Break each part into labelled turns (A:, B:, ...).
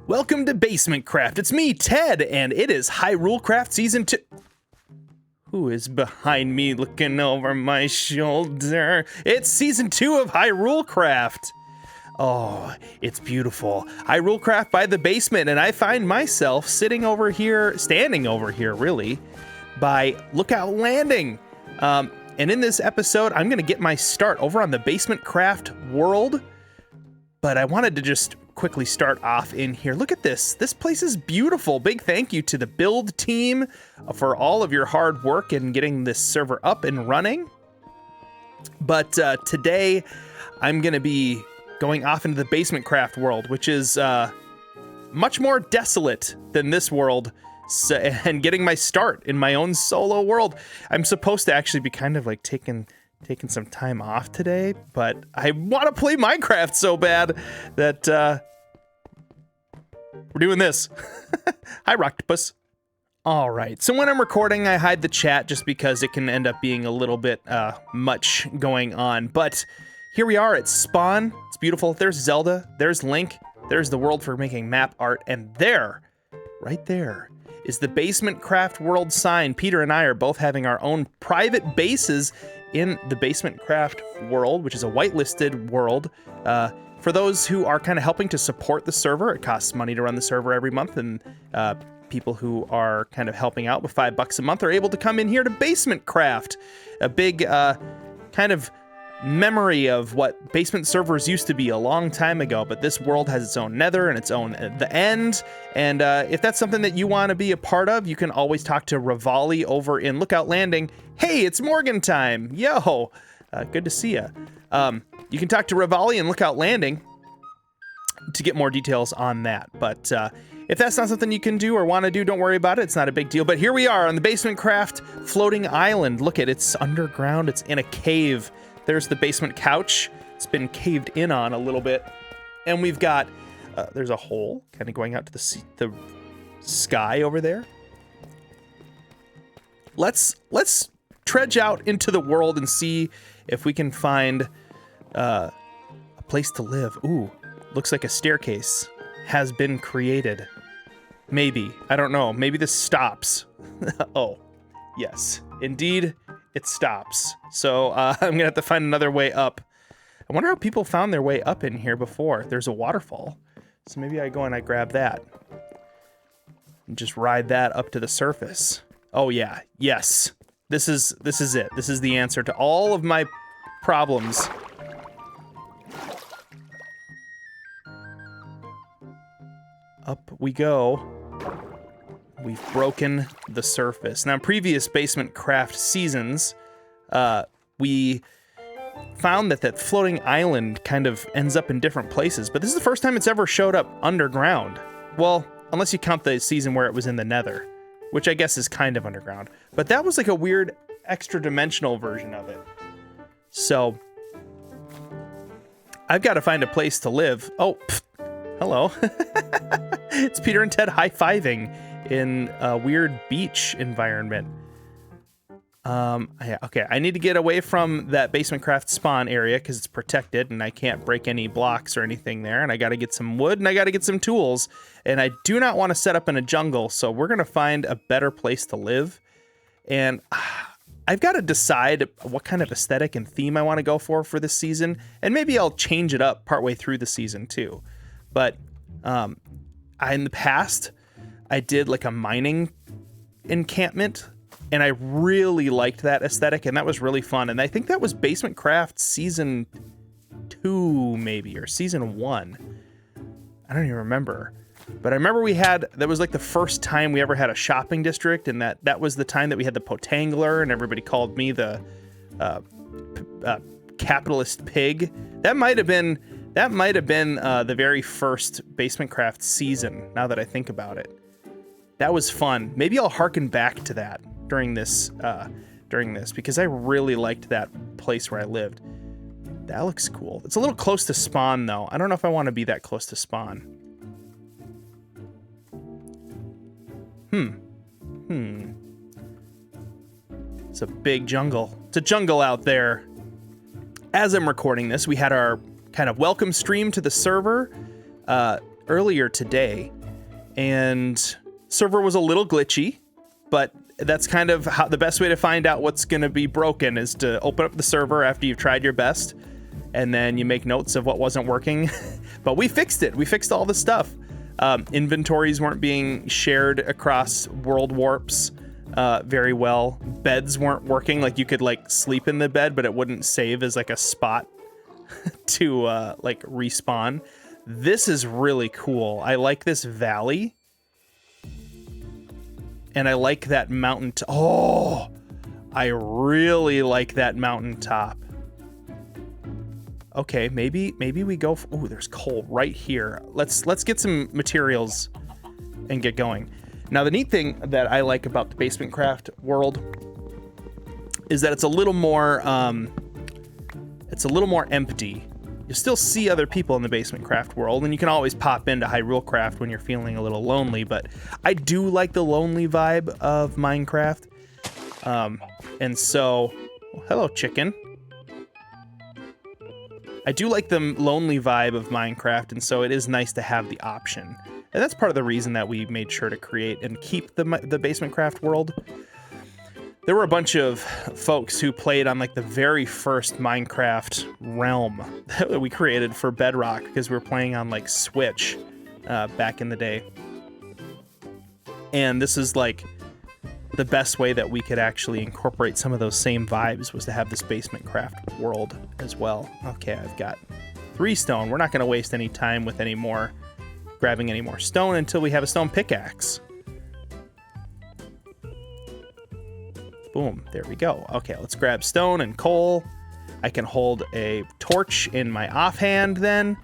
A: Welcome to BasementCraft. It's me, Ted, and it is HyruleCraft Season 2. Who is behind me looking over my shoulder? It's Season 2 of HyruleCraft. Oh, it's beautiful. HyruleCraft by the basement, and I find myself standing over here, really, by Lookout Landing. And in this episode, I'm going to get my start over on the BasementCraft world, but I wanted to just quickly start off in here. Look at this. This place is beautiful. Big thank you to the build team for all of your hard work in getting this server up and running. But today, I'm going to be going off into the BasementCraft world, which is much more desolate than this world, and getting my start in my own solo world. I'm supposed to actually be kind of like taking some time off today, but I want to play Minecraft so bad that we're doing this. Hi, Rocktopus. All right, so when I'm recording, I hide the chat just because it can end up being a little bit much going on, but here we are at Spawn. It's beautiful. There's Zelda, there's Link, there's the world for making map art, and there, right there, is the BasementCraft world sign. Peter and I are both having our own private bases in the BasementCraft world, which is a whitelisted world. For those who are kind of helping to support the server, it costs money to run the server every month, and people who are kind of helping out with $5 a month are able to come in here to BasementCraft, a big kind of memory of what basement servers used to be a long time ago. But this world has its own nether and its own the end, and if that's something that you want to be a part of, you can always talk to Rivali over in Lookout Landing. Hey, it's Morgan time. Yo, good to see ya. You can talk to Rivali in Lookout Landing to get more details on that. But if that's not something you can do or want to do, don't worry about it. It's not a big deal. But here we are on the BasementCraft floating island. Look at it. It's underground. It's in a cave. There's the basement couch. It's been caved in on a little bit. And we've got, there's a hole kind of going out to the sky over there. Let's trudge out into the world and see if we can find a place to live. Ooh, looks like a staircase has been created. Maybe, I don't know. Maybe this stops. Oh, yes, indeed. It stops. So I'm gonna have to find another way up. I wonder how people found their way up in here before. There's a waterfall. So maybe I go and I grab that and just ride that up to the surface. Oh yeah, yes. This is it. This is the answer to all of my problems. Up we go. We've broken the surface. Now, in previous BasementCraft seasons, we found that floating island kind of ends up in different places, but this is the first time it's ever showed up underground. Well, unless you count the season where it was in the nether, which I guess is kind of underground. But that was like a weird extra dimensional version of it. So I've got to find a place to live. Oh, hello. It's Peter and Ted high-fiving in a weird beach environment. Okay, I need to get away from that BasementCraft spawn area because it's protected and I can't break any blocks or anything there. And I got to get some wood and I got to get some tools. And I do not want to set up in a jungle, so we're going to find a better place to live. And I've got to decide what kind of aesthetic and theme I want to go for this season. And maybe I'll change it up partway through the season too. But in the past, I did like a mining encampment, and I really liked that aesthetic, and that was really fun. And I think that was BasementCraft Season 2, maybe, or Season 1. I don't even remember. But I remember that was like the first time we ever had a shopping district, and that was the time that we had the Potangler, and everybody called me the capitalist pig. That might have been the very first BasementCraft season, now that I think about it. That was fun. Maybe I'll harken back to that during this because I really liked that place where I lived. That looks cool. It's a little close to spawn though. I don't know if I want to be that close to spawn. It's a big jungle. It's a jungle out there. As I'm recording this, we had our kind of welcome stream to the server. earlier today, and server was a little glitchy, but that's kind of how the best way to find out what's going to be broken is to open up the server after you've tried your best, and then you make notes of what wasn't working. But we fixed it. We fixed all the stuff. Inventories weren't being shared across world warps very well. Beds weren't working. Like, you could like sleep in the bed, but it wouldn't save as like a spot to like respawn. This is really cool. I like this valley. And I like that mountain. Oh, I really like that mountaintop. Okay, maybe we go. Oh, there's coal right here. Let's get some materials and get going. Now, the neat thing that I like about the BasementCraft world is that it's a little more empty. You still see other people in the BasementCraft world, and you can always pop into HyruleCraft when you're feeling a little lonely, but I do like the lonely vibe of Minecraft. And so, well, hello, chicken. I do like the lonely vibe of Minecraft, and so it is nice to have the option. And that's part of the reason that we made sure to create and keep the BasementCraft world. There were a bunch of folks who played on like the very first Minecraft realm that we created for Bedrock, because we were playing on like Switch back in the day. And this is like the best way that we could actually incorporate some of those same vibes, was to have this BasementCraft world as well. Okay, I've got 3 stone. We're not going to waste any time with grabbing any more stone until we have a stone pickaxe. Boom, there we go. Okay, let's grab stone and coal. I can hold a torch in my offhand then,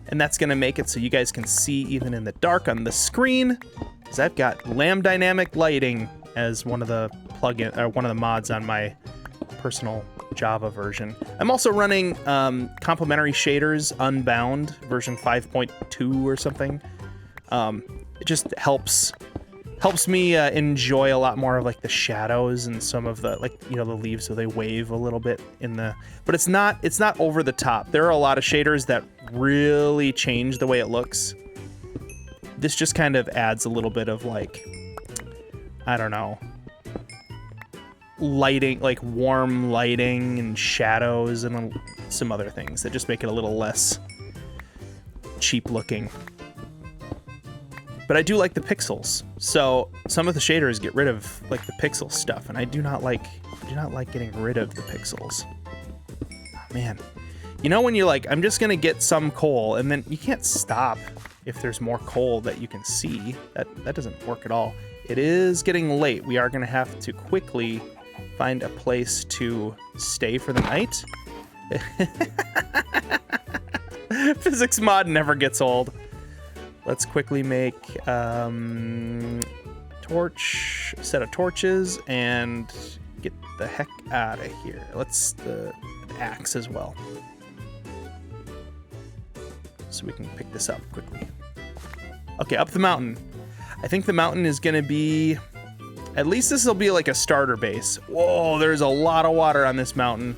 A: and that's gonna make it so you guys can see even in the dark on the screen, because I've got Lamb Dynamic Lighting as one of the one of the mods on my personal Java version. I'm also running complementary shaders, Unbound, version 5.2 or something. It just helps me enjoy a lot more of like the shadows and some of the, like, you know, the leaves, so they wave a little bit in the, but it's not over the top. There are a lot of shaders that really change the way it looks. This just kind of adds a little bit of like, I don't know, lighting, like warm lighting and shadows and some other things that just make it a little less cheap looking. But I do like the pixels, so some of the shaders get rid of like the pixel stuff, and I do not like getting rid of the pixels. Oh, man, you know when you're like, I'm just gonna get some coal, and then you can't stop if there's more coal that you can see. That doesn't work at all. It is getting late. We are gonna have to quickly find a place to stay for the night. Physics mod never gets old. Let's quickly make set of torches and get the heck out of here. Let's the axe as well, so we can pick this up quickly. Okay, up the mountain. I think the mountain is gonna be, at least this will be like a starter base. Whoa, there's a lot of water on this mountain.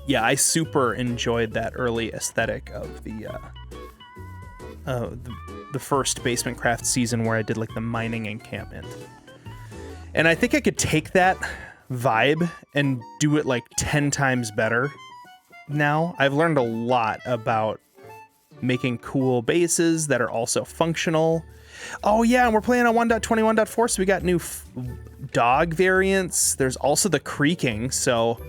A: Yeah, I super enjoyed that early aesthetic of the first BasementCraft season, where I did like the mining encampment. And I think I could take that vibe and do it like 10 times better now. I've learned a lot about making cool bases that are also functional. Oh yeah, and we're playing on 1.21.4, so we got new dog variants. There's also the creaking, so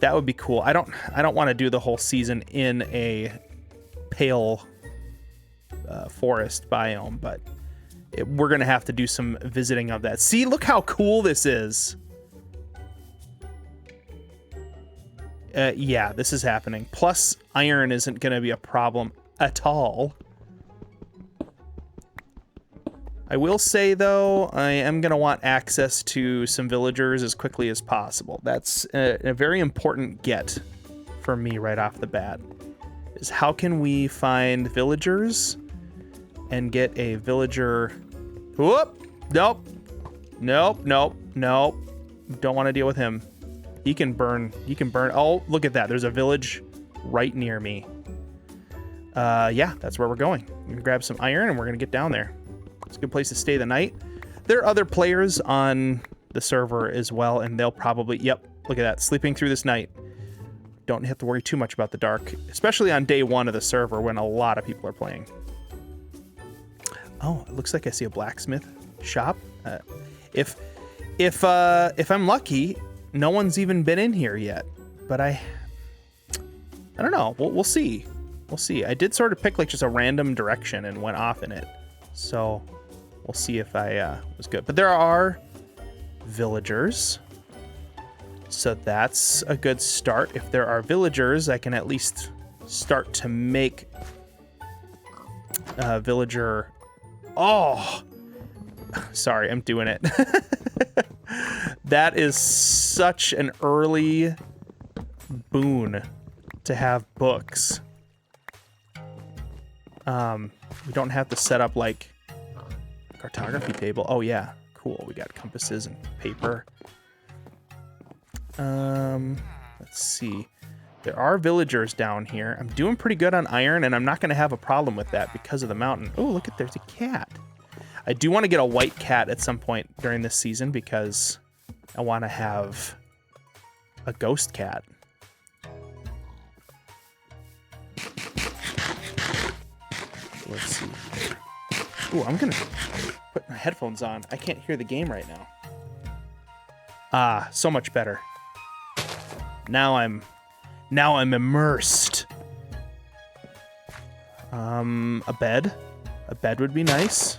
A: that would be cool. I don't want to do the whole season in a pale forest biome, but we're gonna have to do some visiting of that. See, look how cool this is. Yeah, this is happening. Plus, iron isn't gonna be a problem at all. I will say, though, I am going to want access to some villagers as quickly as possible. That's a very important get for me right off the bat, is how can we find villagers and get a villager... Whoop! Nope. Nope, nope, nope. Don't want to deal with him. He can burn. Oh, look at that. There's a village right near me. Yeah, that's where we're going. We're gonna grab some iron and we're gonna get down there. It's a good place to stay the night. There are other players on the server as well, and they'll probably, yep, look at that, sleeping through this night. Don't have to worry too much about the dark, especially on day 1 of the server when a lot of people are playing. Oh, it looks like I see a blacksmith shop. If I'm lucky, no one's even been in here yet, but I don't know. We'll see. We'll see. I did sort of pick like just a random direction and went off in it, so we'll see if I was good. But there are villagers, so that's a good start. If there are villagers, I can at least start to make villager. Oh, sorry, I'm doing it. That is such an early boon to have books. We don't have to set up like cartography table. Oh yeah, cool. We got compasses and paper. Let's see. There are villagers down here. I'm doing pretty good on iron, and I'm not going to have a problem with that because of the mountain. Oh, look at, there's a cat. I do want to get a white cat at some point during this season because I want to have a ghost cat. Let's see. Ooh, I'm going to put my headphones on. I can't hear the game right now. Ah, so much better. Now I'm immersed. A bed. A bed would be nice.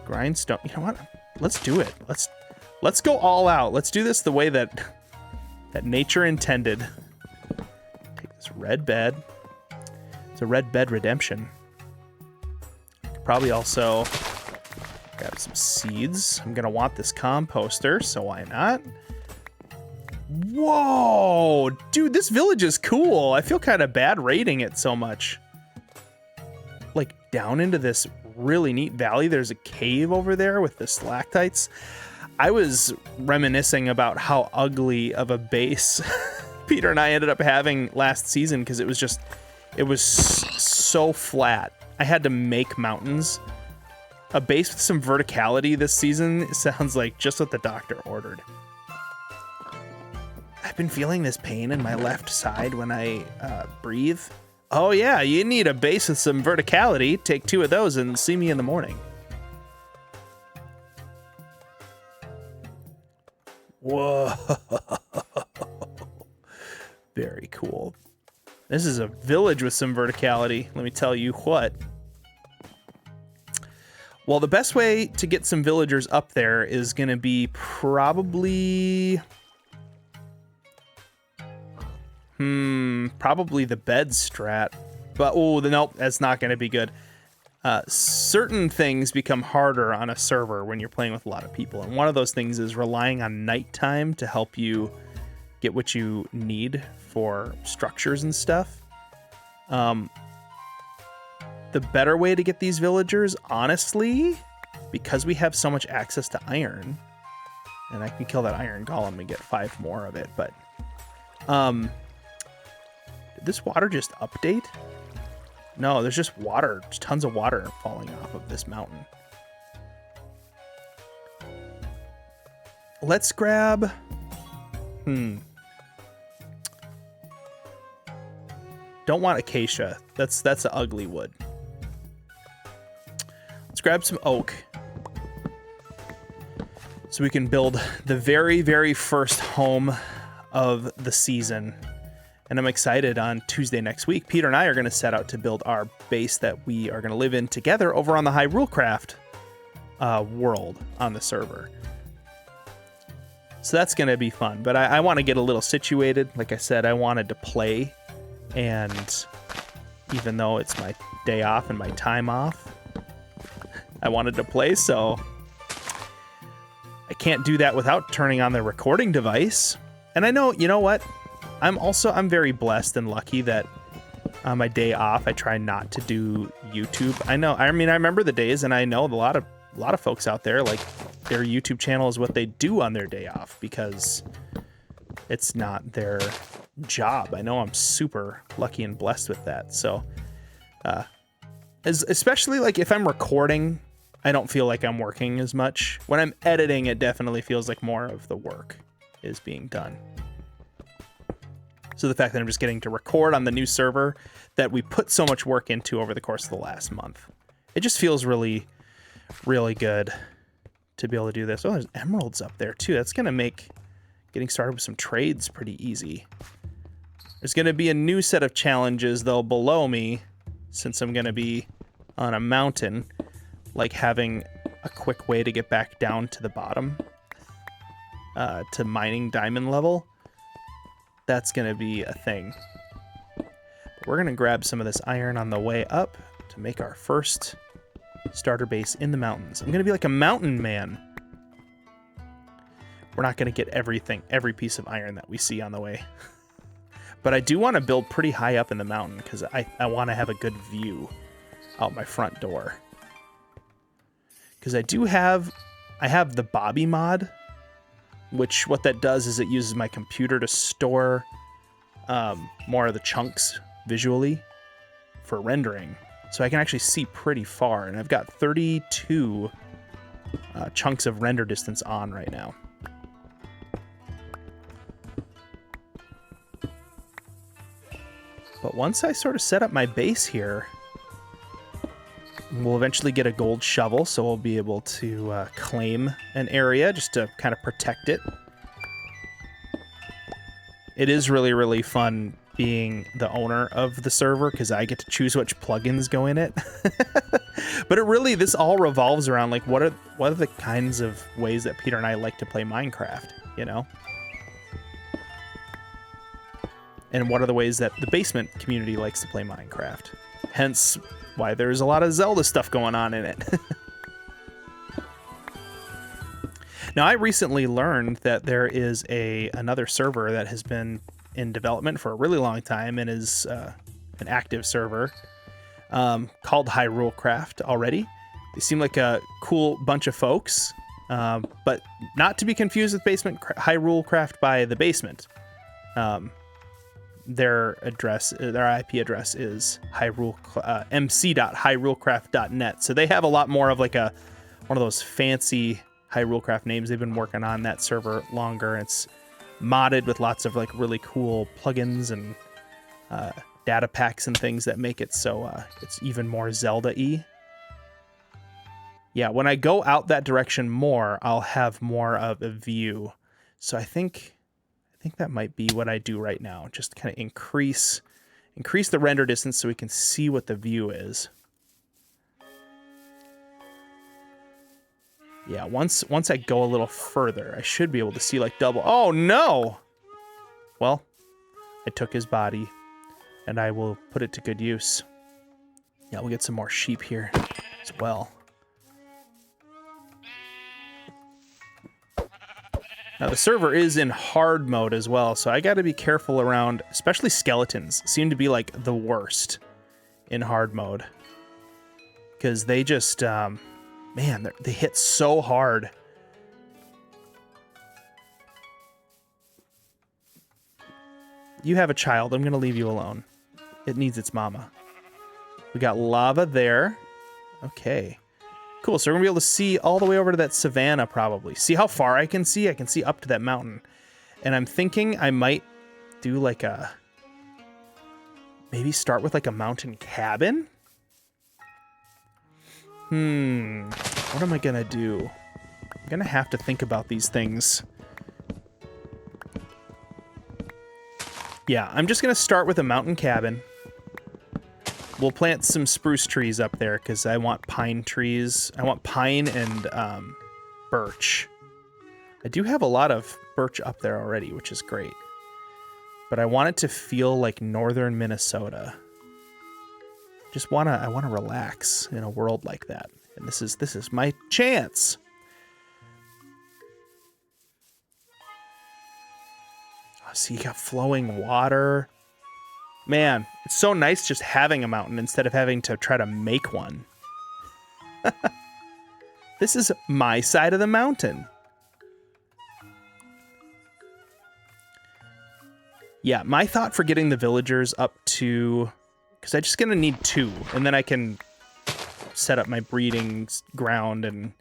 A: Grindstone. You know what? Let's do it. Let's go all out. Let's do this the way that nature intended. Take this red bed. It's a red bed redemption. Could probably also grab some seeds. I'm gonna want this composter, so why not? Whoa, dude, this village is cool. I feel kind of bad raiding it so much. Like down into this really neat valley, there's a cave over there with the stalactites. I was reminiscing about how ugly of a base Peter and I ended up having last season because it was so flat. I had to make mountains. A base with some verticality this season sounds like just what the doctor ordered. I've been feeling this pain in my left side when I breathe. Oh yeah, you need a base with some verticality. Take 2 of those and see me in the morning. Whoa. Very cool. This is a village with some verticality, let me tell you what. Well, the best way to get some villagers up there is going to be probably... probably the bed strat. But, oh, nope, that's not going to be good. Certain things become harder on a server when you're playing with a lot of people. And one of those things is relying on nighttime to help you get what you need for structures and stuff. The better way to get these villagers, honestly, because we have so much access to iron, and I can kill that iron golem and get 5 more of it, but did this water just update? No, there's just water, just tons of water falling off of this mountain. Let's grab, don't want acacia. That's an ugly wood. Let's grab some oak so we can build the very, very first home of the season. And I'm excited. On Tuesday next week, Peter and I are going to set out to build our base that we are going to live in together over on the HyruleCraft world on the server. So that's going to be fun. But I want to get a little situated. Like I said, I wanted to play. And even though it's my day off and my time off, I wanted to play, so I can't do that without turning on the recording device. And I know, you know what? I'm very blessed and lucky that on my day off, I try not to do YouTube. I know, I mean, I remember the days, and I know a lot of folks out there, like their YouTube channel is what they do on their day off, because it's not their job. I know I'm super lucky and blessed with that. So, especially like if I'm recording, I don't feel like I'm working as much. When I'm editing, it definitely feels like more of the work is being done. So the fact that I'm just getting to record on the new server that we put so much work into over the course of the last month, it just feels really, really good to be able to do this. Oh, there's emeralds up there too. That's going to make getting started with some trades pretty easy. There's going to be a new set of challenges, though, below me, since I'm going to be on a mountain, like having a quick way to get back down to the bottom, to mining diamond level. That's going to be a thing. But we're going to grab some of this iron on the way up to make our first starter base in the mountains. I'm going to be like a mountain man. We're not going to get everything, every piece of iron that we see on the way. But I do want to build pretty high up in the mountain because I want to have a good view out my front door. Because I have the Bobby mod, which what that does is it uses my computer to store more of the chunks visually for rendering. So I can actually see pretty far, and I've got 32 chunks of render distance on right now. But once I sort of set up my base here, we'll eventually get a gold shovel, so we'll be able to claim an area just to kind of protect it. It is really, really fun being the owner of the server because I get to choose which plugins go in it. But this all revolves around like what are the kinds of ways that Peter and I like to play Minecraft, you know? And what are the ways that the basement community likes to play Minecraft? Hence why there's a lot of Zelda stuff going on in it. Now, I recently learned that there is another server that has been in development for a really long time and is an active server called HyruleCraft already. They seem like a cool bunch of folks, but not to be confused with HyruleCraft by the basement. Their IP address is mc.hyrulecraft.net. So they have a lot more of like one of those fancy HyruleCraft names. They've been working on that server longer. It's modded with lots of like really cool plugins and data packs and things that make it so it's even more Zelda-y. Yeah, when I go out that direction more, I'll have more of a view. So I think that might be what I do right now. Just kind of increase the render distance so we can see what the view is. Yeah, once I go a little further, I should be able to see like double. Oh no! Well, I took his body and I will put it to good use. Yeah, we'll get some more sheep here as well. Now, the server is in hard mode as well, so I got to be careful around, especially skeletons seem to be like the worst in hard mode. Because they just, man, they hit so hard. You have a child. I'm going to leave you alone. It needs its mama. We got lava there. Okay. Cool, so we're going to be able to see all the way over to that savanna, probably. See how far I can see? I can see up to that mountain. And I'm thinking I might do like maybe start with like a mountain cabin? What am I going to do? I'm going to have to think about these things. Yeah, I'm just going to start with a mountain cabin. We'll plant some spruce trees up there because I want pine trees. I want pine and birch. I do have a lot of birch up there already, which is great. But I want it to feel like northern Minnesota. I want to relax in a world like that. And this is my chance. Oh, see, you got flowing water. Man, it's so nice just having a mountain instead of having to try to make one. This is my side of the mountain. Yeah, my thought for getting the villagers up to... Because I'm just going to need 2, and then I can set up my breeding ground and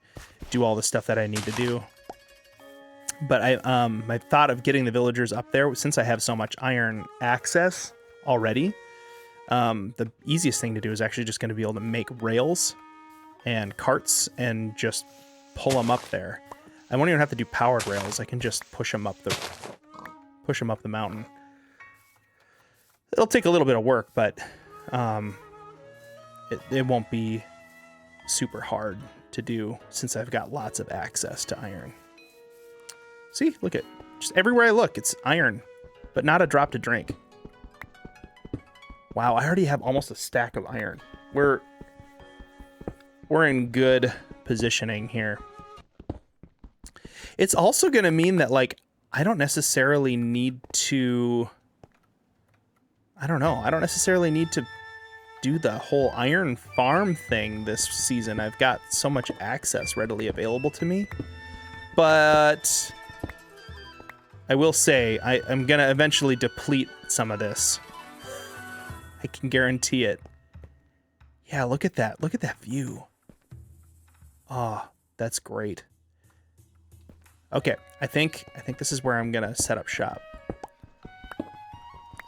A: do all the stuff that I need to do. But my thought of getting the villagers up there, since I have so much iron access already, the easiest thing to do is actually just going to be able to make rails and carts and just pull them up there. I won't even have to do powered rails. I can just push them up the mountain. It'll take a little bit of work, but it won't be super hard to do since I've got lots of access to iron. See, look at just everywhere I look, it's iron, but not a drop to drink. Wow, I already have almost a stack of iron. We're in good positioning here. It's also going to mean that, like, I don't necessarily need to... I don't know. I don't necessarily need to do the whole iron farm thing this season. I've got so much access readily available to me. But I will say, I'm going to eventually deplete some of this. I can guarantee it. Yeah, look at that. Look at that view. Oh, that's great. Okay, I think this is where I'm going to set up shop.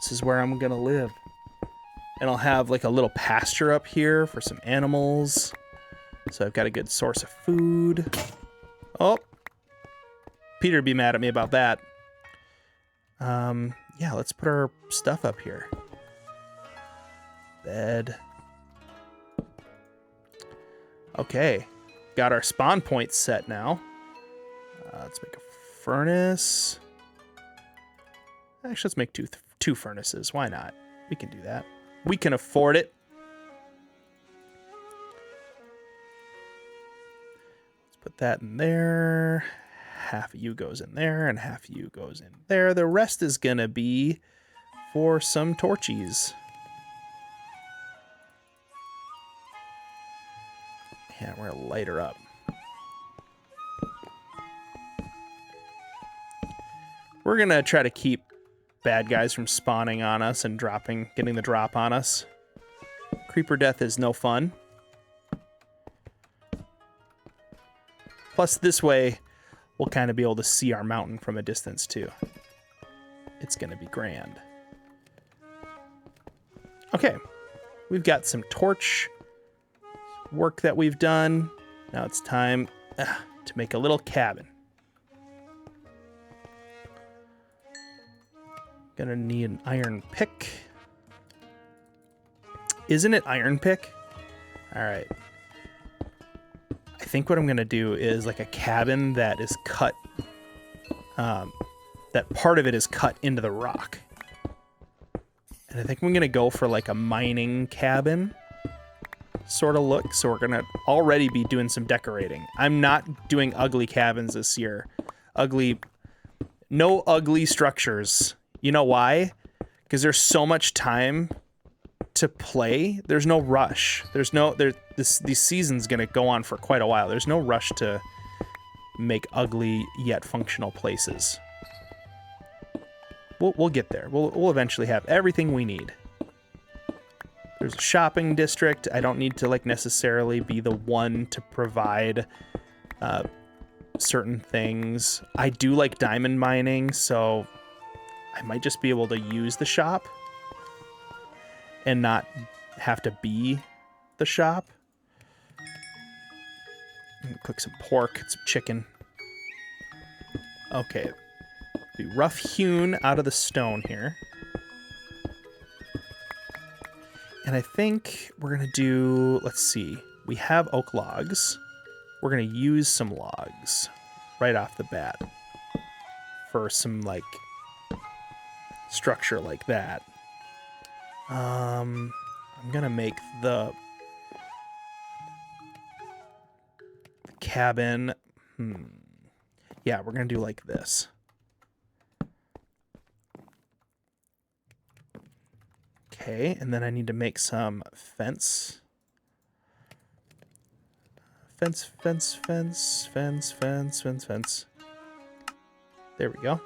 A: This is where I'm going to live. And I'll have like a little pasture up here for some animals. So I've got a good source of food. Oh, Peter would be mad at me about that. Yeah, let's put our stuff up here. Bed. Okay, got our spawn points set now. Let's make a furnace. Actually, let's make two furnaces. Why not? We can do that. We can afford it. Let's put that in there. Half of you goes in there, and half of you goes in there. The rest is gonna be for some torchies. Yeah, we're gonna light her up. We're gonna try to keep bad guys from spawning on us and getting the drop on us. Creeper death is no fun. Plus, this way, we'll kind of be able to see our mountain from a distance, too. It's gonna be grand. Okay, we've got some torch work that we've done. Now it's time to make a little cabin. Gonna need an iron pick. Isn't it iron pick? All right. I think what I'm gonna do is like a cabin that is cut, that part of it is cut into the rock. And I think I'm gonna go for like a mining cabin sort of look. So we're gonna already be doing some decorating. I'm not doing ugly cabins this year. No ugly structures. You know why? Because there's so much time to play. There's no rush. This season's gonna go on for quite a while. There's no rush to make ugly yet functional places. We'll get there. We'll eventually have everything we need. There's a shopping district. I don't need to like necessarily be the one to provide certain things. I do like diamond mining, so I might just be able to use the shop and not have to be the shop. Cook some pork, some chicken. Okay. Be rough hewn out of the stone here. And I think we're gonna do, let's see, we have oak logs. We're gonna use some logs right off the bat for some like structure like that. I'm gonna make the cabin. Yeah, we're gonna do like this. Okay, and then I need to make some fence fence, fence, fence, fence, fence, fence, fence. There we go.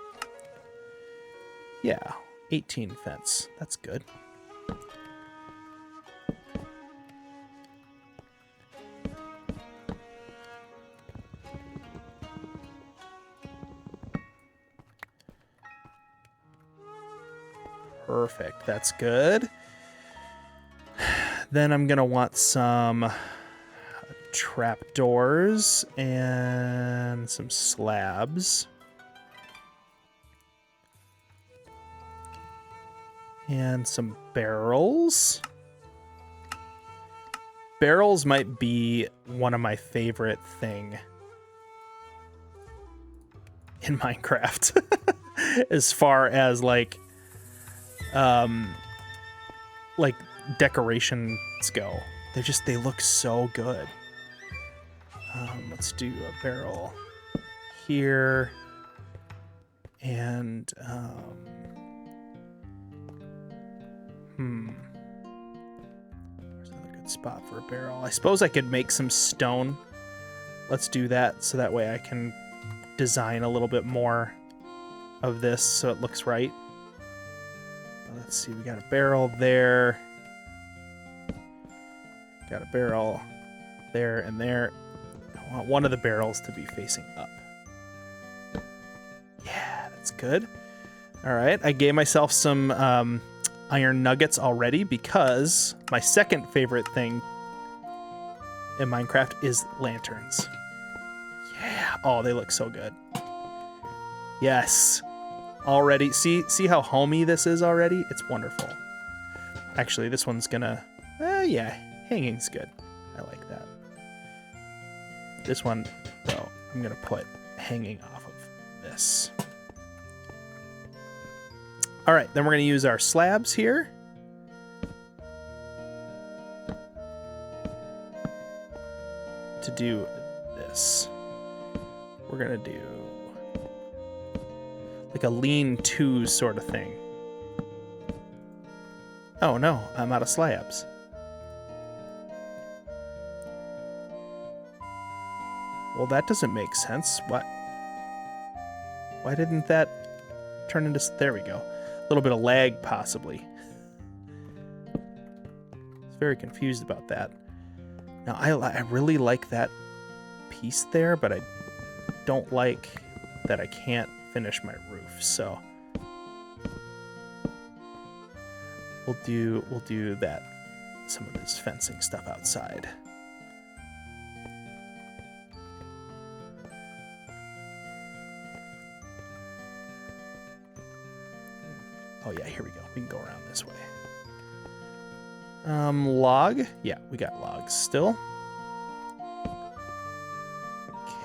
A: Yeah, 18 fence. That's good. Perfect. That's good. Then I'm gonna want some trapdoors and some slabs. And some barrels. Barrels might be one of my favorite thing in Minecraft. As far as like decorations go. They look so good. Let's do a barrel here. And where's another good spot for a barrel? I suppose I could make some stone. Let's do that so that way I can design a little bit more of this so it looks right. Let's see, we got a barrel there. Got a barrel there and there. I want one of the barrels to be facing up. Yeah, that's good. All right, I gave myself some iron nuggets already because my second favorite thing in Minecraft is lanterns. Yeah, oh, they look so good. Yes. Already, see how homey this is already? It's wonderful. Actually, this one's gonna, yeah, hanging's good. I like that. This one, though, I'm gonna put hanging off of this. All right, then we're gonna use our slabs here. To do this. We're gonna do like a lean-to sort of thing. Oh no, I'm out of slabs. Well, that doesn't make sense. What? Why didn't that turn into... There we go. A little bit of lag, possibly. I was very confused about that. Now, I really like that piece there, but I don't like that I can't finish my roof, so we'll do that, some of this fencing stuff outside. Oh yeah, here we go. We can go around this way. Log. Yeah, we got logs still.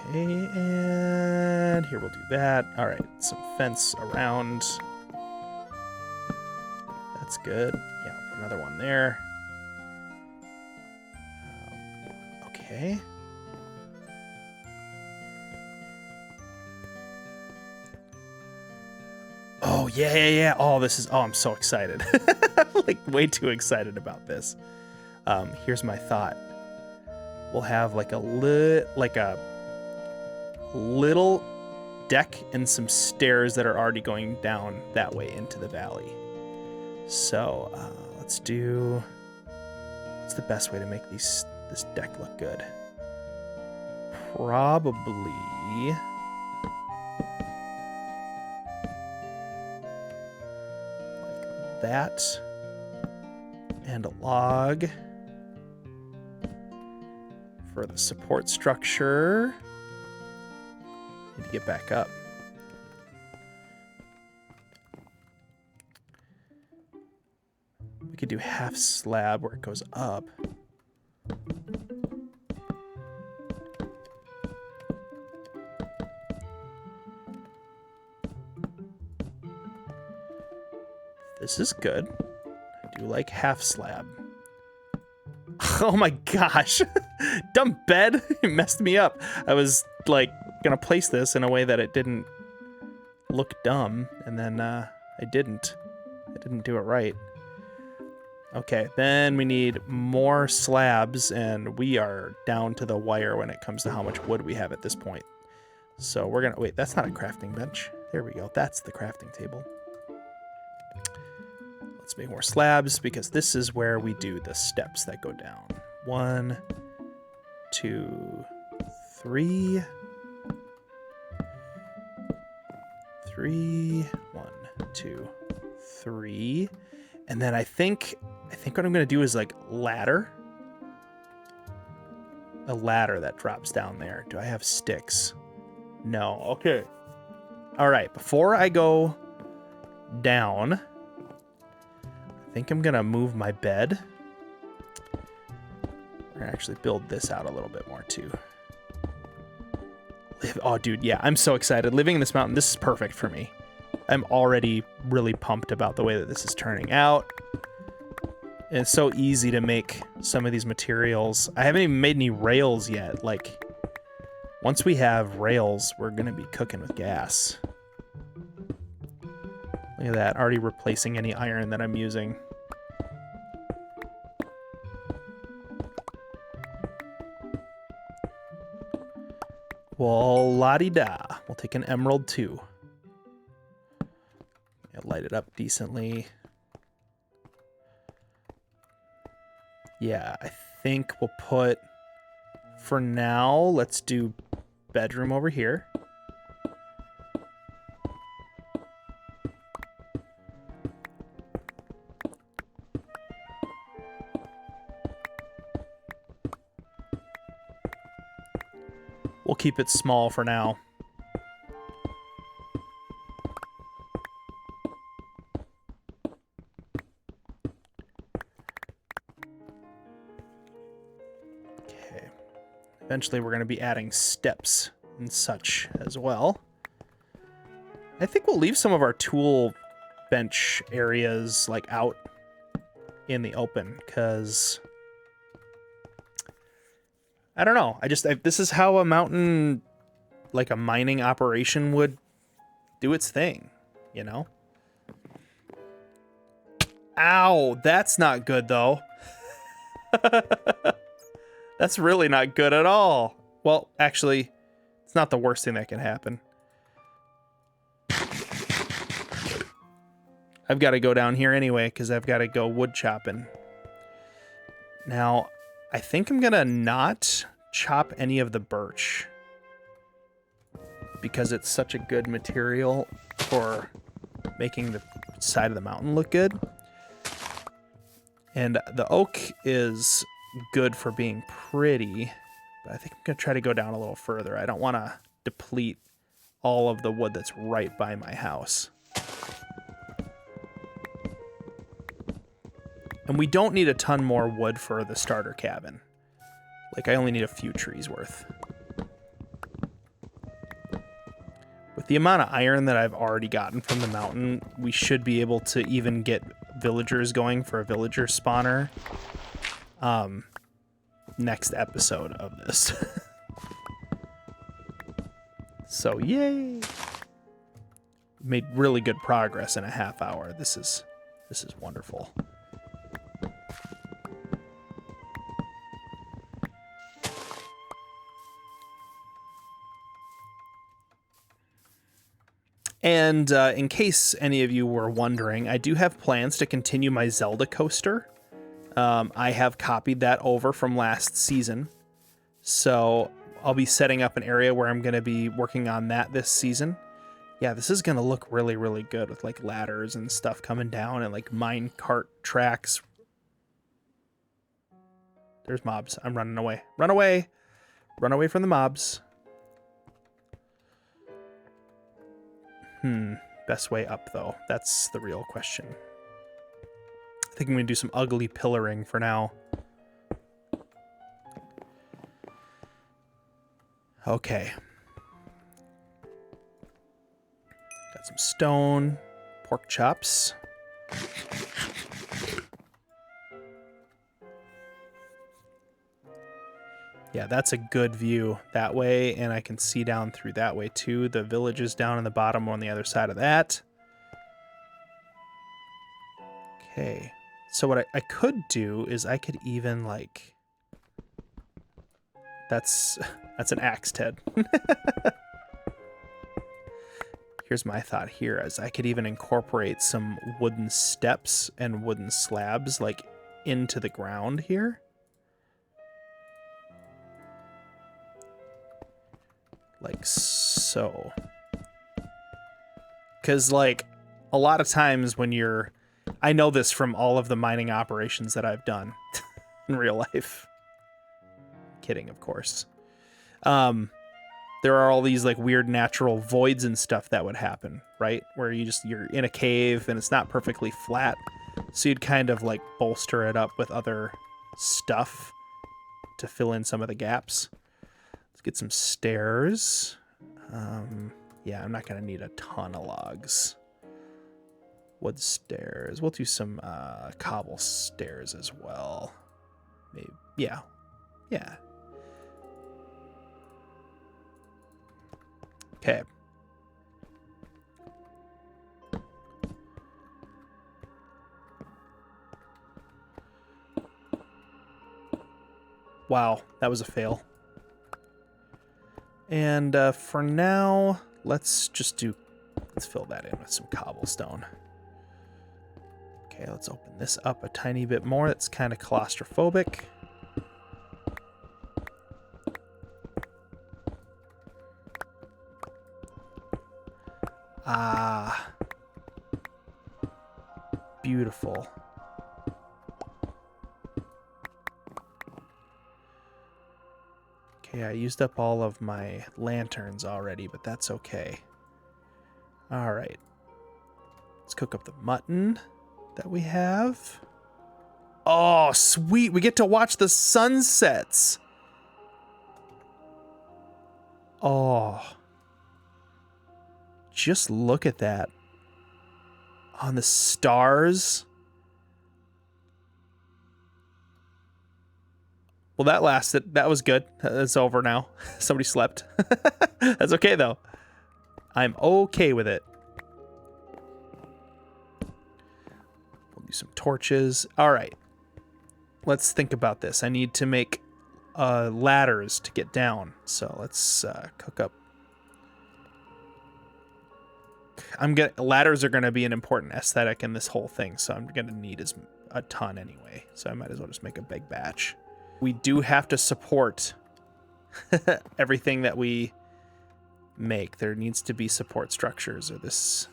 A: Okay, and here we'll do that. All right, some fence around. That's good. Yeah, I'll put another one there. Okay. Oh, yeah. Oh, I'm so excited. Like, way too excited about this. Here's my thought. We'll have like a little deck and some stairs that are already going down that way into the valley. So what's the best way to make this deck look good? Probably like that, and a log for the support structure. Need to get back up. We could do half slab where it goes up. This is good. I do like half slab. Oh my gosh. Dumb bed. It messed me up. I was like gonna place this in a way that it didn't look dumb, and then I didn't do it right. Okay, then we need more slabs, and we are down to the wire when it comes to how much wood we have at this point. So we're gonna, wait, that's not a crafting bench. There we go, that's the crafting table. Let's make more slabs, because this is where we do the steps that go down. 1, 2, 3. 3, 1, 2, 3. And then I think what I'm gonna do is like ladder. A ladder that drops down there. Do I have sticks? No. Okay. All right. Before I go down, I think I'm gonna move my bed. We're gonna actually build this out a little bit more too. Oh, dude, yeah, I'm so excited. Living in this mountain, this is perfect for me. I'm already really pumped about the way that this is turning out. And it's so easy to make some of these materials. I haven't even made any rails yet. Like, once we have rails, we're gonna be cooking with gas. Look at that, already replacing any iron that I'm using. Well, la-di-da. We'll take an emerald too. Yeah, light it up decently. Yeah, I think we'll put, for now, let's do bedroom over here. We'll keep it small for now. Okay. Eventually we're going to be adding steps and such as well. I think we'll leave some of our tool bench areas like out in the open, because I don't know. This is how a mountain, like a mining operation, would do its thing, you know? Ow, that's not good though. That's really not good at all. Well, actually, it's not the worst thing that can happen. I've got to go down here anyway, because I've got to go wood chopping. Now, I think I'm gonna not chop any of the birch, because it's such a good material for making the side of the mountain look good. And the oak is good for being pretty, but I think I'm gonna try to go down a little further. I don't want to deplete all of the wood that's right by my house. And we don't need a ton more wood for the starter cabin. Like, I only need a few trees worth. With the amount of iron that I've already gotten from the mountain, we should be able to even get villagers going for a villager spawner. Next episode of this. So, yay! Made really good progress in a half hour. This is wonderful. And in case any of you were wondering, I do have plans to continue my Zelda coaster. I have copied that over from last season. So I'll be setting up an area where I'm going to be working on that this season. Yeah, this is going to look really, really good with like ladders and stuff coming down and like mine cart tracks. There's mobs. I'm running away. Run away. Run away from the mobs. Best way up, though. That's the real question. I think I'm going to do some ugly pillaring for now. Okay. Got some stone, pork chops. Yeah, that's a good view that way, and I can see down through that way too. The village is down in the bottom on the other side of that. Okay, So what I could do is I could even like, that's an axe, Ted. Here's my thought here, is I could even incorporate some wooden steps and wooden slabs like into the ground here. Like so. Because like a lot of times when you're, I know this from all of the mining operations that I've done in real life. Kidding, of course. There are all these like weird natural voids and stuff that would happen, right? Where you're in a cave and it's not perfectly flat. So you'd kind of like bolster it up with other stuff to fill in some of the gaps. Let's get some stairs. Yeah, I'm not gonna need a ton of logs. Wood stairs. We'll do some cobble stairs as well. Maybe. Yeah. Yeah. Okay. Wow, that was a fail. And for now, let's fill that in with some cobblestone. Okay, let's open this up a tiny bit more. That's kind of claustrophobic. Ah. Beautiful. Okay, I used up all of my lanterns already, but that's okay. All right. Let's cook up the mutton that we have. Oh, sweet. We get to watch the sunsets. Oh. Just look at that. On the stars. Well, that lasted. That was good. It's over now. Somebody slept. That's okay, though. I'm okay with it. We'll do some torches. All right. Let's think about this. I need to make ladders to get down. So let's cook up. Ladders are gonna be an important aesthetic in this whole thing, so I'm gonna need a ton anyway. So I might as well just make a big batch. We do have to support everything that we make. There needs to be support structures, or this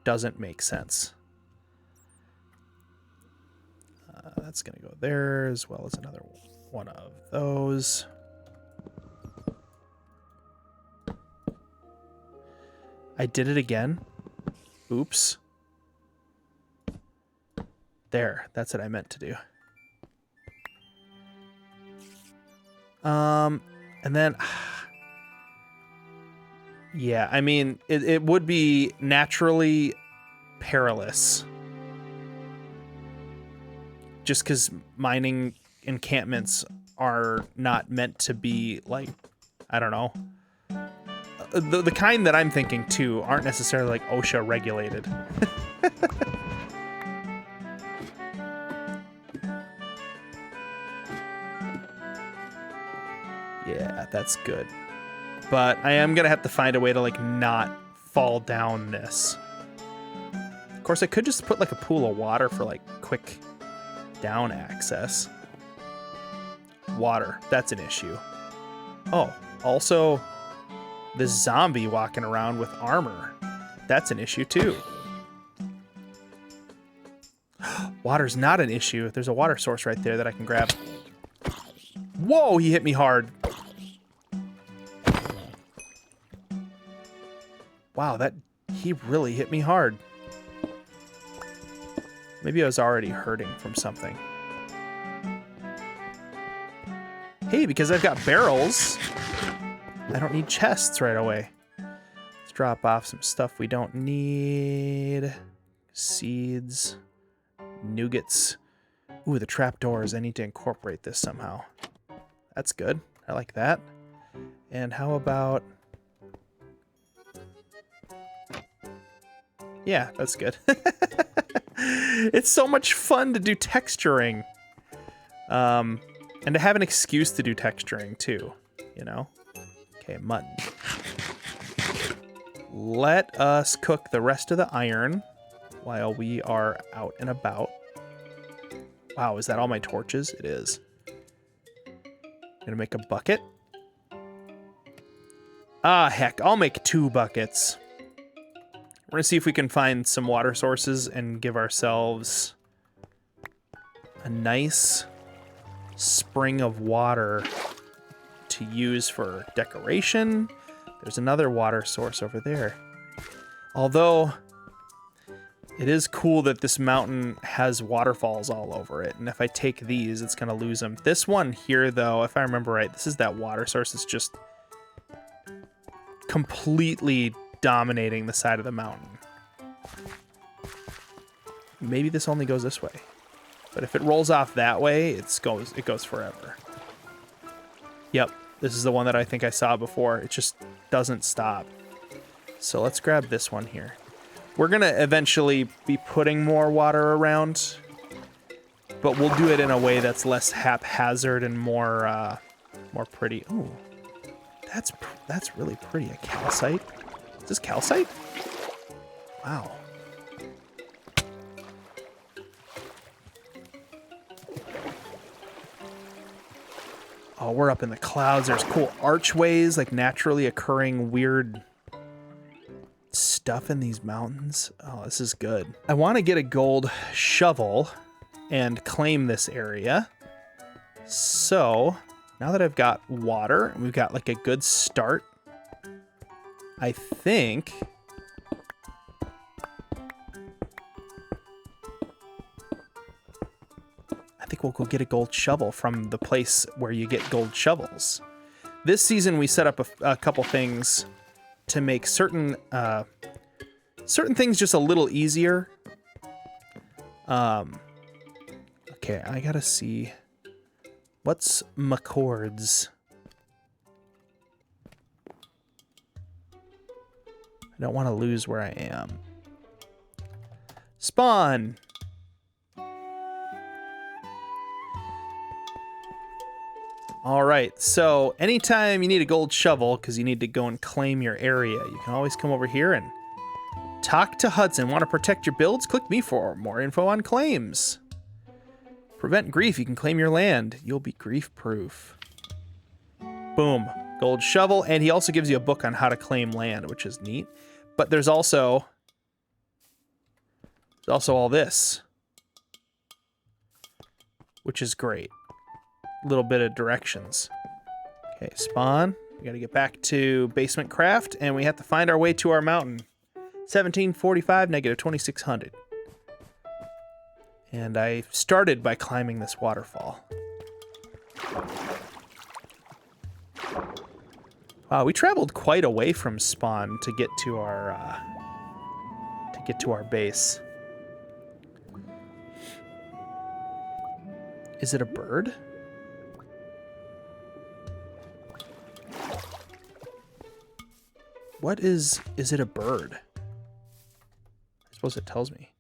A: doesn't make sense. That's gonna go there, as well as another one of those. I did it again. Oops. There, that's what I meant to do. And then, yeah, I mean, it would be naturally perilous. Just because mining encampments are not meant to be, like, I don't know. The kind that I'm thinking, too, aren't necessarily, like, OSHA regulated. Yeah, that's good. But I am going to have to find a way to, like, not fall down this. Of course, I could just put, like, a pool of water for, like, quick down access. Water, that's an issue. Oh, also, this zombie walking around with armor. That's an issue, too. Water's not an issue. There's a water source right there that I can grab. Whoa, he hit me hard. Wow, he really hit me hard. Maybe I was already hurting from something. Hey, because I've got barrels, I don't need chests right away. Let's drop off some stuff we don't need. Seeds, nougats. Ooh, the trapdoors. I need to incorporate this somehow. That's good. I like that. And how about... Yeah, that's good. It's so much fun to do texturing. And to have an excuse to do texturing too, you know? Okay, mutton. Let us cook the rest of the iron while we are out and about. Wow, is that all my torches? It is. Gonna make a bucket. Ah, heck, I'll make 2 buckets. We're gonna see if we can find some water sources and give ourselves a nice spring of water to use for decoration. There's another water source over there. Although, it is cool that this mountain has waterfalls all over it, and if I take these, it's gonna lose them. This one here, though, if I remember right, this is that water source that's just completely dominating the side of the mountain. Maybe this only goes this way, but if it rolls off that way, it goes forever. Yep, this is the one that I think I saw before. It just doesn't stop. So let's grab this one here. We're gonna eventually be putting more water around, but we'll do it in a way that's less haphazard and more pretty. Ooh, that's really pretty. A calcite? Is this calcite? Wow. Oh, we're up in the clouds. There's cool archways, like naturally occurring weird stuff in these mountains. Oh, this is good. I want to get a gold shovel and claim this area. So now that I've got water and we've got like a good start, I think we'll go get a gold shovel from the place where you get gold shovels. This season we set up a couple things to make certain things just a little easier. Okay, I gotta see what's McCord's. I don't want to lose where I am. Spawn. All right, so anytime you need a gold shovel because you need to go and claim your area, you can always come over here and talk to Hudson. Want to protect your builds? Click me for more info on claims. Prevent grief. You can claim your land. You'll be grief-proof. Boom. Gold shovel. And he also gives you a book on how to claim land, which is neat. But there's also all this, which is great. Little bit of directions. Okay, spawn. We got to get back to BasementCraft, and we have to find our way to our mountain. 1745, negative 2600. And I started by climbing this waterfall. Wow, we traveled quite a way from spawn to get to our base. Is it a bird? What is it a bird? I suppose it tells me.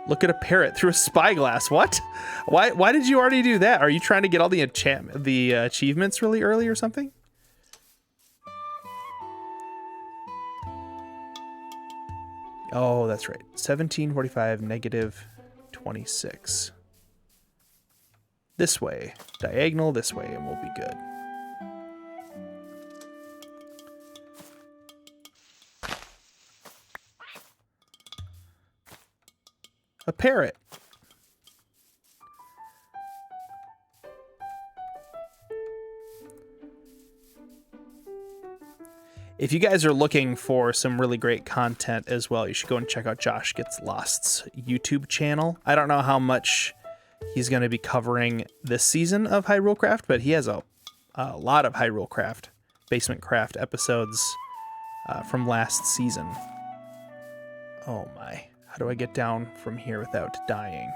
A: Look at a parrot through a spyglass. What? Why did you already do that? Are you trying to get all the achievements really early or something? Oh, that's right. 1745, negative 26. This way. Diagonal this way, and we'll be good. A parrot. If you guys are looking for some really great content as well, you should go and check out Josh Gets Lost's YouTube channel. I don't know how much he's going to be covering this season of HyruleCraft, but he has a lot of HyruleCraft, BasementCraft episodes from last season. Oh my. How do I get down from here without dying?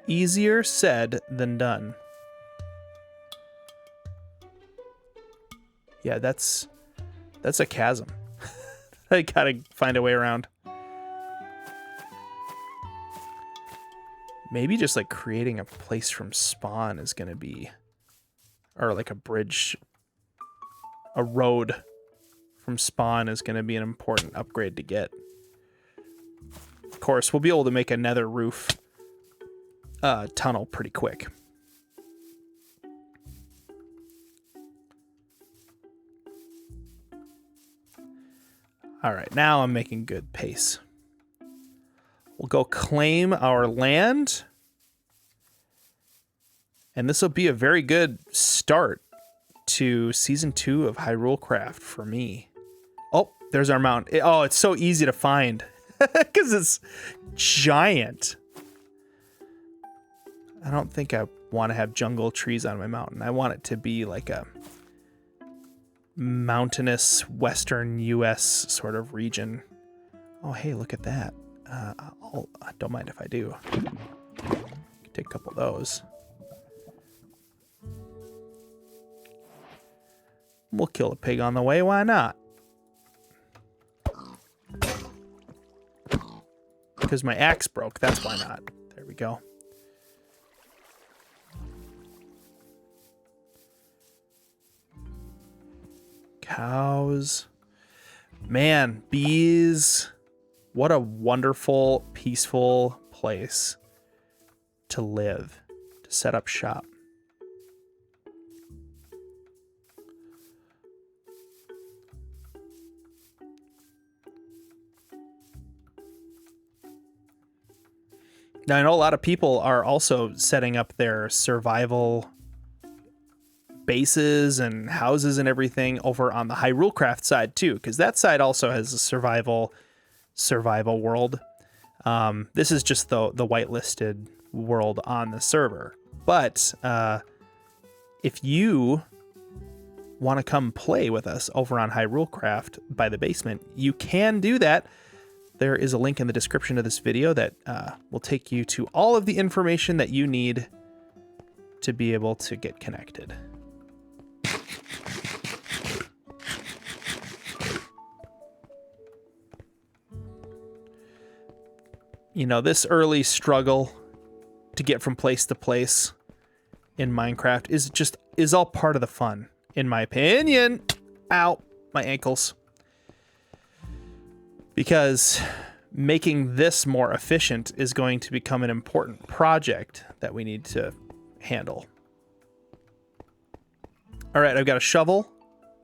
A: Easier said than done. Yeah, that's a chasm. I gotta find a way around. Maybe just like creating a place from spawn is going to be, or like a bridge, a road from spawn is going to be an important upgrade to get. Of course, we'll be able to make a nether roof tunnel pretty quick. All right, now I'm making good pace. We'll go claim our land. And this will be a very good start to Season 2 of HyruleCraft for me. Oh, there's our mountain. Oh, it's so easy to find because it's giant. I don't think I want to have jungle trees on my mountain. I want it to be like a mountainous western US sort of region. Oh, hey, look at that. I don't mind if I do. Take a couple of those. We'll kill a pig on the way, why not? Because my axe broke, that's why not. There we go. Cows. Man, bees. What a wonderful, peaceful place to live, to set up shop. Now, I know a lot of people are also setting up their survival bases and houses and everything over on the HyruleCraft side too, because that side also has a survival world. This is just the whitelisted world on the server. But if you want to come play with us over on HyruleCraft by the basement, you can do that. There is a link in the description of this video that will take you to all of the information that you need to be able to get connected. You know, this early struggle to get from place to place in Minecraft is all part of the fun, in my opinion. Ow, my ankles. Because making this more efficient is going to become an important project that we need to handle. All right, I've got a shovel.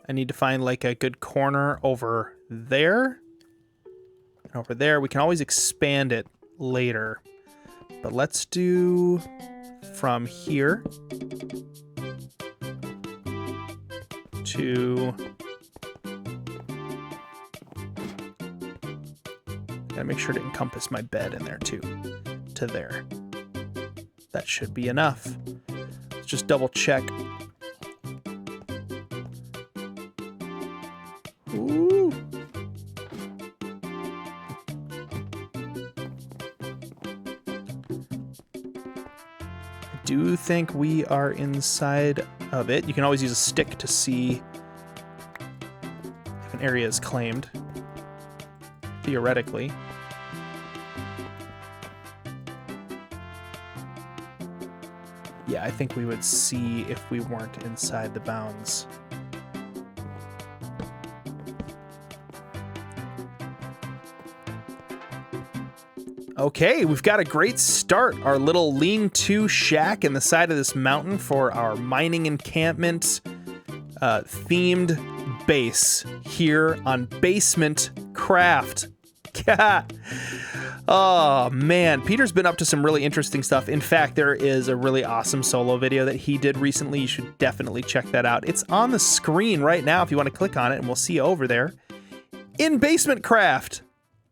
A: I need to find like a good corner over there. And over there, we can always expand it later. But let's do from here to... Gotta make sure to encompass my bed in there too, to there. That should be enough. Let's just double check. Ooh. I do think we are inside of it. You can always use a stick to see if an area is claimed, theoretically. Yeah, I think we would see if we weren't inside the bounds. Okay, we've got a great start. Our little lean-to shack in the side of this mountain for our mining encampment themed base here on BasementCraft. Oh man, Peter's been up to some really interesting stuff. In fact, there is a really awesome solo video that he did recently. You should definitely check that out. It's on the screen right now if you want to click on it, and we'll see you over there in BasementCraft.